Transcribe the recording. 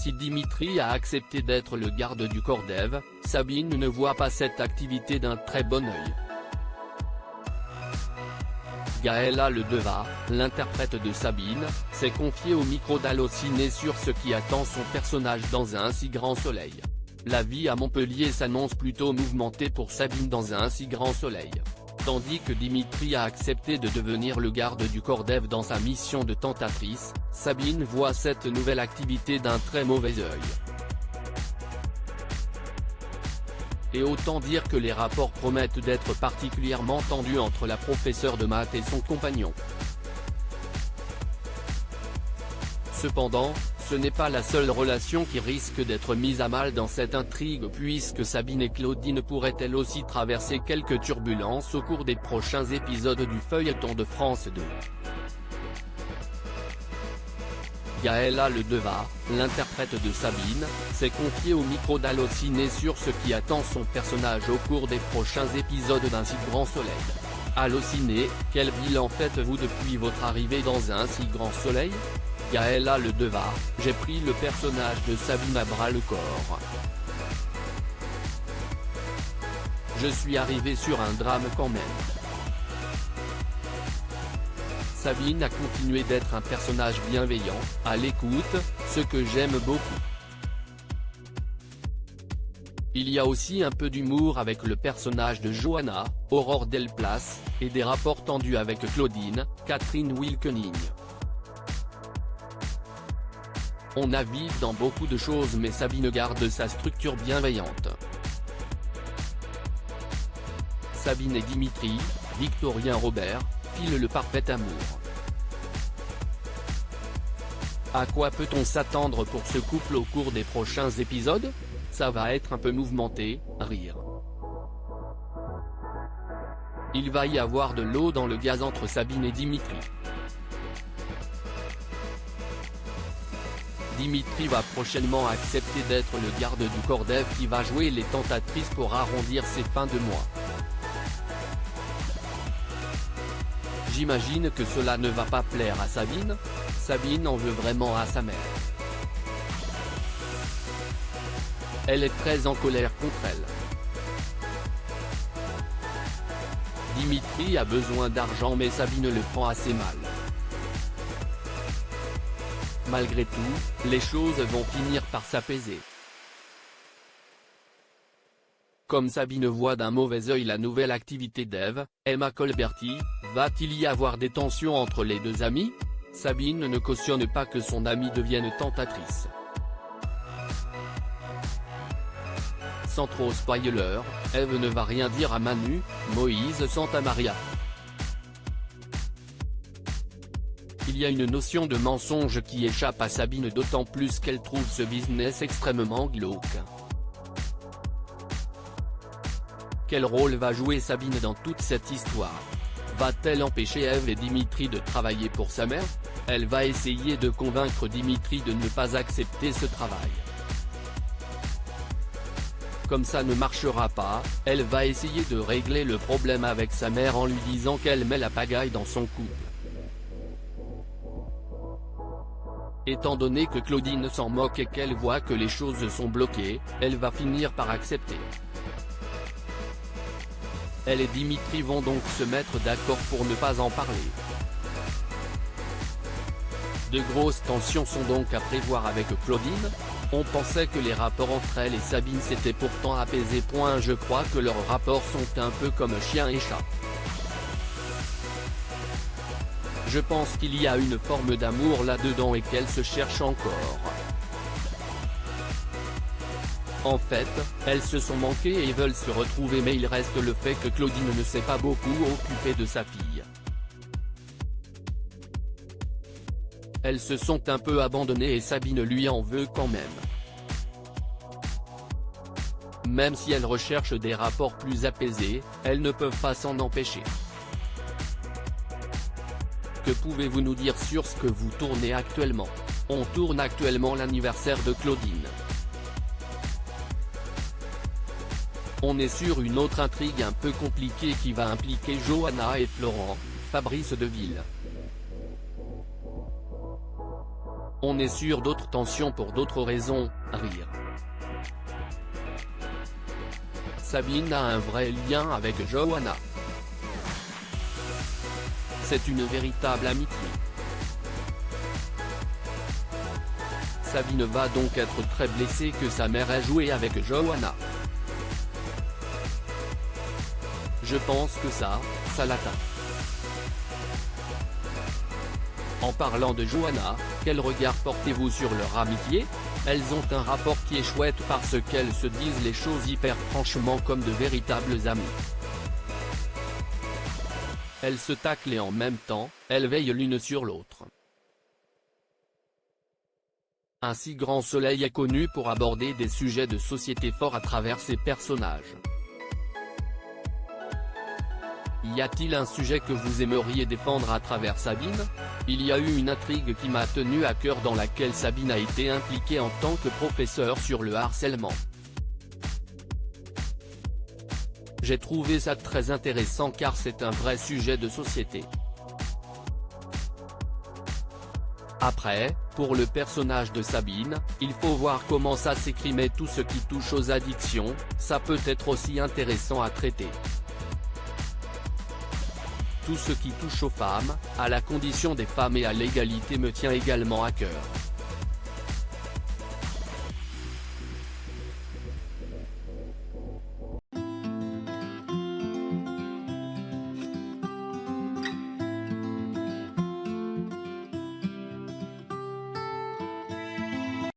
si Dimitri a accepté d'être le garde du corps d'Ève, Sabine ne voit pas cette activité d'un très bon œil. Gaëla Ledeva, l'interprète de Sabine, s'est confiée au micro d'Allociné sur ce qui attend son personnage dans Un si grand soleil. La vie à Montpellier s'annonce plutôt mouvementée pour Sabine dans Un si grand soleil. Tandis que Dimitri a accepté de devenir le garde du corps d'Ève dans sa mission de tentatrice, Sabine voit cette nouvelle activité d'un très mauvais œil. Et autant dire que les rapports promettent d'être particulièrement tendus entre la professeure de maths et son compagnon. Cependant, ce n'est pas la seule relation qui risque d'être mise à mal dans cette intrigue puisque Sabine et Claudine pourraient elles aussi traverser quelques turbulences au cours des prochains épisodes du feuilleton de France 2. Gaëla Ledeva, l'interprète de Sabine, s'est confiée au micro d'Allociné sur ce qui attend son personnage au cours des prochains épisodes d'Un si grand soleil. Allociné, quel bilan faites-vous depuis votre arrivée dans Un si grand soleil ? Gaëla Ledeva, j'ai pris le personnage de Sabine à bras le corps. Je suis arrivé sur un drame quand même. Sabine a continué d'être un personnage bienveillant, à l'écoute, ce que j'aime beaucoup. Il y a aussi un peu d'humour avec le personnage de Johanna, Aurore Delplace, et des rapports tendus avec Claudine, Catherine Wilkening. On navigue dans beaucoup de choses mais Sabine garde sa structure bienveillante. Sabine et Dimitri, Victorien Robert, filent le parfait amour. À quoi peut-on s'attendre pour ce couple au cours des prochains épisodes ? Ça va être un peu mouvementé, rire. Il va y avoir de l'eau dans le gaz entre Sabine et Dimitri. Dimitri va prochainement accepter d'être le garde du corps d'Ève qui va jouer les tentatrices pour arrondir ses fins de mois. J'imagine que cela ne va pas plaire à Sabine. Sabine en veut vraiment à sa mère. Elle est très en colère contre elle. Dimitri a besoin d'argent mais Sabine le prend assez mal. Malgré tout, les choses vont finir par s'apaiser. Comme Sabine voit d'un mauvais œil la nouvelle activité d'Ève, Emma Colberti, va-t-il y avoir des tensions entre les deux amies ? Sabine ne cautionne pas que son amie devienne tentatrice. Sans trop spoiler, Ève ne va rien dire à Manu, Moïse Santamaria. Il y a une notion de mensonge qui échappe à Sabine d'autant plus qu'elle trouve ce business extrêmement glauque. Quel rôle va jouer Sabine dans toute cette histoire ? Va-t-elle empêcher Ève et Dimitri de travailler pour sa mère ? Elle va essayer de convaincre Dimitri de ne pas accepter ce travail. Comme ça ne marchera pas, elle va essayer de régler le problème avec sa mère en lui disant qu'elle met la pagaille dans son couple. Étant donné que Claudine s'en moque et qu'elle voit que les choses sont bloquées, elle va finir par accepter. Elle et Dimitri vont donc se mettre d'accord pour ne pas en parler. De grosses tensions sont donc à prévoir avec Claudine. On pensait que les rapports entre elle et Sabine s'étaient pourtant apaisés. Je crois que leurs rapports sont un peu comme chien et chat. Je pense qu'il y a une forme d'amour là-dedans et qu'elles se cherchent encore. En fait, elles se sont manquées et veulent se retrouver mais il reste le fait que Claudine ne s'est pas beaucoup occupée de sa fille. Elles se sont un peu abandonnées et Sabine lui en veut quand même. Même si elles recherchent des rapports plus apaisés, elles ne peuvent pas s'en empêcher. Que pouvez-vous nous dire sur ce que vous tournez actuellement ? On tourne actuellement l'anniversaire de Claudine. On est sur une autre intrigue un peu compliquée qui va impliquer Johanna et Florent, Fabrice Deville. On est sur d'autres tensions pour d'autres raisons, rire. Sabine a un vrai lien avec Johanna. C'est une véritable amitié. Sabine va donc être très blessée que sa mère ait joué avec Johanna. Je pense que ça l'atteint. En parlant de Johanna, quel regard portez-vous sur leur amitié? Elles ont un rapport qui est chouette parce qu'elles se disent les choses hyper franchement comme de véritables amies. Elles se taclent et en même temps, elles veillent l'une sur l'autre. Un si grand soleil est connu pour aborder des sujets de société forts à travers ses personnages. Y a-t-il un sujet que vous aimeriez défendre à travers Sabine? Il y a eu une intrigue qui m'a tenu à cœur dans laquelle Sabine a été impliquée en tant que professeur sur le harcèlement. J'ai trouvé ça très intéressant car c'est un vrai sujet de société. Après, pour le personnage de Sabine, il faut voir comment ça s'écrit mais tout ce qui touche aux addictions, ça peut être aussi intéressant à traiter. Tout ce qui touche aux femmes, à la condition des femmes et à l'égalité me tient également à cœur.